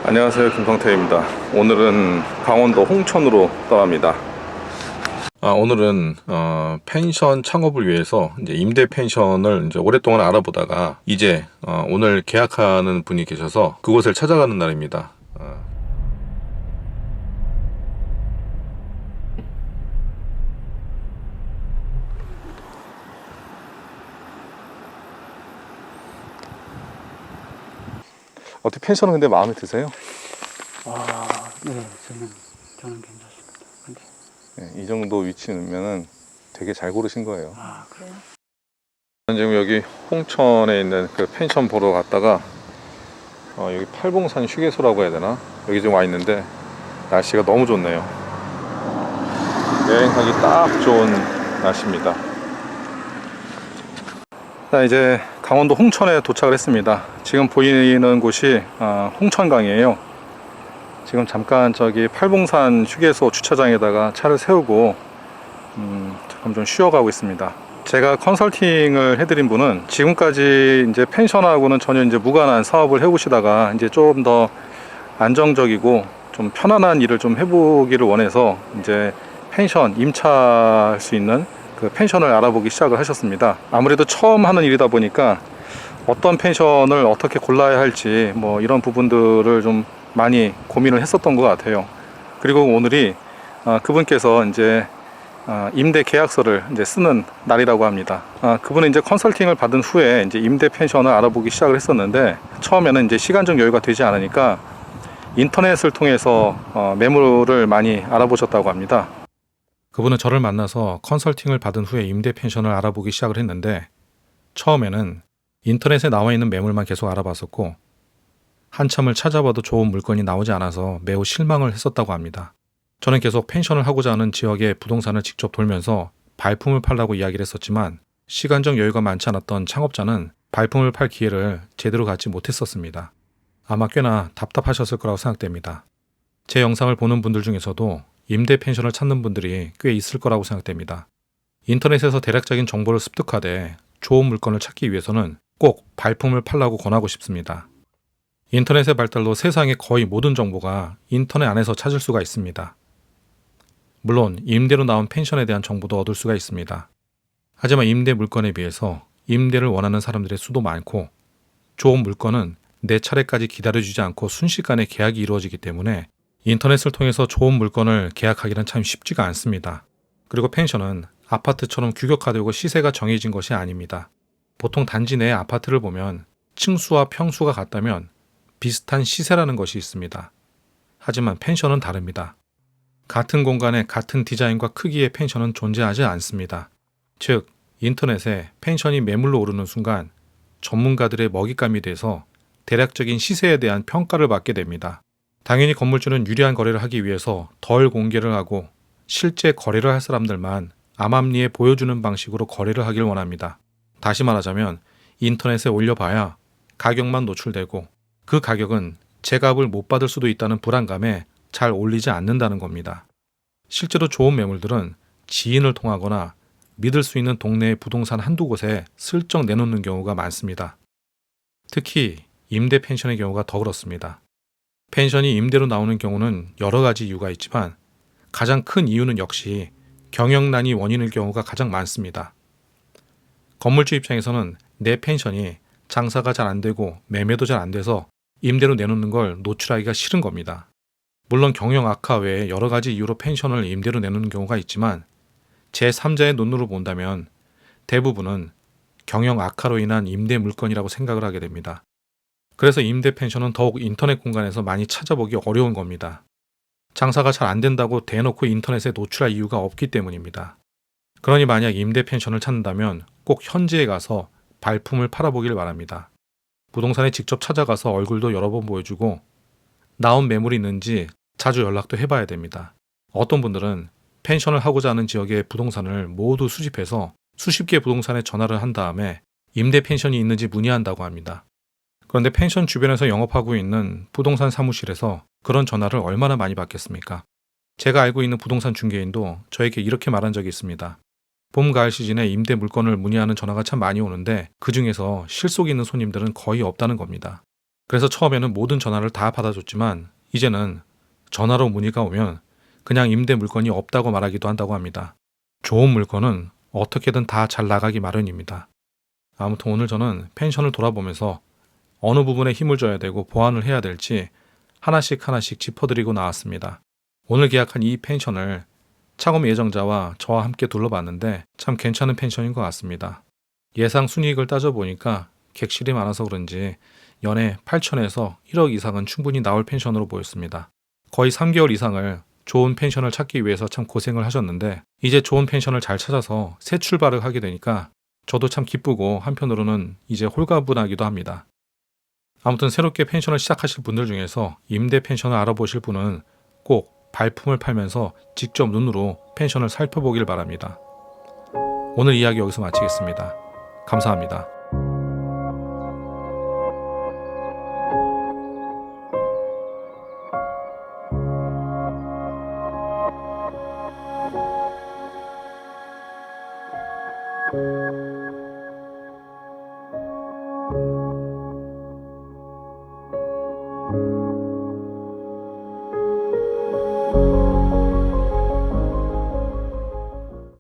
안녕하세요, 김성태입니다. 오늘은 강원도 홍천으로 떠납니다. 오늘은 펜션 창업을 위해서 이제 임대 펜션을 이제 오랫동안 알아보다가 이제 오늘 계약하는 분이 계셔서 그곳을 찾아가는 날입니다. 어떻게 펜션은 근데 마음에 드세요? 네, 저는 괜찮습니다. 근데, 네, 이 정도 위치면은 되게 잘 고르신 거예요. 그래요? 지금 여기 홍천에 있는 그 펜션 보러 갔다가 여기 팔봉산 휴게소라고 해야 되나? 여기 지금 와 있는데 날씨가 너무 좋네요. 여행하기 딱 좋은 날씨입니다. 자, 이제 강원도 홍천에 도착을 했습니다. 지금 보이는 곳이 홍천강이에요. 지금 잠깐 저기 팔봉산 휴게소 주차장에다가 차를 세우고 잠깐 좀 쉬어가고 있습니다. 제가 컨설팅을 해드린 분은 지금까지 이제 펜션하고는 전혀 이제 무관한 사업을 해보시다가 이제 좀 더 안정적이고 좀 편안한 일을 좀 해보기를 원해서 이제 펜션 임차할 수 있는 그 펜션을 알아보기 시작을 하셨습니다. 아무래도 처음 하는 일이다 보니까 어떤 펜션을 어떻게 골라야 할지 뭐 이런 부분들을 좀 많이 고민을 했었던 것 같아요. 그리고 오늘이 그분께서 이제 임대 계약서를 이제 쓰는 날이라고 합니다. 그분은 이제 컨설팅을 받은 후에 이제 임대 펜션을 알아보기 시작을 했었는데 처음에는 이제 시간적 여유가 되지 않으니까 인터넷을 통해서 매물을 많이 알아보셨다고 합니다. 그분은 저를 만나서 컨설팅을 받은 후에 임대 펜션을 알아보기 시작을 했는데 처음에는 인터넷에 나와 있는 매물만 계속 알아봤었고 한참을 찾아봐도 좋은 물건이 나오지 않아서 매우 실망을 했었다고 합니다. 저는 계속 펜션을 하고자 하는 지역의 부동산을 직접 돌면서 발품을 팔라고 이야기를 했었지만 시간적 여유가 많지 않았던 창업자는 발품을 팔 기회를 제대로 갖지 못했었습니다. 아마 꽤나 답답하셨을 거라고 생각됩니다. 제 영상을 보는 분들 중에서도 임대 펜션을 찾는 분들이 꽤 있을 거라고 생각됩니다. 인터넷에서 대략적인 정보를 습득하되 좋은 물건을 찾기 위해서는 꼭 발품을 팔라고 권하고 싶습니다. 인터넷의 발달로 세상의 거의 모든 정보가 인터넷 안에서 찾을 수가 있습니다. 물론 임대로 나온 펜션에 대한 정보도 얻을 수가 있습니다. 하지만 임대 물건에 비해서 임대를 원하는 사람들의 수도 많고 좋은 물건은 내 차례까지 기다려주지 않고 순식간에 계약이 이루어지기 때문에 인터넷을 통해서 좋은 물건을 계약하기는 참 쉽지가 않습니다. 그리고 펜션은 아파트처럼 규격화되고 시세가 정해진 것이 아닙니다. 보통 단지 내의 아파트를 보면 층수와 평수가 같다면 비슷한 시세라는 것이 있습니다. 하지만 펜션은 다릅니다. 같은 공간에 같은 디자인과 크기의 펜션은 존재하지 않습니다. 즉, 인터넷에 펜션이 매물로 오르는 순간 전문가들의 먹잇감이 돼서 대략적인 시세에 대한 평가를 받게 됩니다. 당연히 건물주는 유리한 거래를 하기 위해서 덜 공개를 하고 실제 거래를 할 사람들만 암암리에 보여주는 방식으로 거래를 하길 원합니다. 다시 말하자면 인터넷에 올려봐야 가격만 노출되고 그 가격은 제값을 못 받을 수도 있다는 불안감에 잘 올리지 않는다는 겁니다. 실제로 좋은 매물들은 지인을 통하거나 믿을 수 있는 동네의 부동산 한두 곳에 슬쩍 내놓는 경우가 많습니다. 특히 임대 펜션의 경우가 더 그렇습니다. 펜션이 임대로 나오는 경우는 여러 가지 이유가 있지만 가장 큰 이유는 역시 경영난이 원인일 경우가 가장 많습니다. 건물주 입장에서는 내 펜션이 장사가 잘 안 되고 매매도 잘 안 돼서 임대로 내놓는 걸 노출하기가 싫은 겁니다. 물론 경영 악화 외에 여러 가지 이유로 펜션을 임대로 내놓는 경우가 있지만 제3자의 눈으로 본다면 대부분은 경영 악화로 인한 임대 물건이라고 생각을 하게 됩니다. 그래서 임대 펜션은 더욱 인터넷 공간에서 많이 찾아보기 어려운 겁니다. 장사가 잘 안 된다고 대놓고 인터넷에 노출할 이유가 없기 때문입니다. 그러니 만약 임대 펜션을 찾는다면 꼭 현지에 가서 발품을 팔아보길 바랍니다. 부동산에 직접 찾아가서 얼굴도 여러 번 보여주고 나온 매물이 있는지 자주 연락도 해봐야 됩니다. 어떤 분들은 펜션을 하고자 하는 지역의 부동산을 모두 수집해서 수십 개 부동산에 전화를 한 다음에 임대 펜션이 있는지 문의한다고 합니다. 그런데 펜션 주변에서 영업하고 있는 부동산 사무실에서 그런 전화를 얼마나 많이 받겠습니까? 제가 알고 있는 부동산 중개인도 저에게 이렇게 말한 적이 있습니다. 봄, 가을 시즌에 임대 물건을 문의하는 전화가 참 많이 오는데 그 중에서 실속 있는 손님들은 거의 없다는 겁니다. 그래서 처음에는 모든 전화를 다 받아줬지만 이제는 전화로 문의가 오면 그냥 임대 물건이 없다고 말하기도 한다고 합니다. 좋은 물건은 어떻게든 다 잘 나가기 마련입니다. 아무튼 오늘 저는 펜션을 돌아보면서 어느 부분에 힘을 줘야 되고 보완을 해야 될지 하나씩 하나씩 짚어드리고 나왔습니다. 오늘 계약한 이 펜션을 차검 예정자와 저와 함께 둘러봤는데 참 괜찮은 펜션인 것 같습니다. 예상 순이익을 따져보니까 객실이 많아서 그런지 연에 8천에서 1억 이상은 충분히 나올 펜션으로 보였습니다. 거의 3개월 이상을 좋은 펜션을 찾기 위해서 참 고생을 하셨는데 이제 좋은 펜션을 잘 찾아서 새 출발을 하게 되니까 저도 참 기쁘고 한편으로는 이제 홀가분하기도 합니다. 아무튼 새롭게 펜션을 시작하실 분들 중에서 임대 펜션을 알아보실 분은 꼭 발품을 팔면서 직접 눈으로 펜션을 살펴보길 바랍니다. 오늘 이야기 여기서 마치겠습니다. 감사합니다.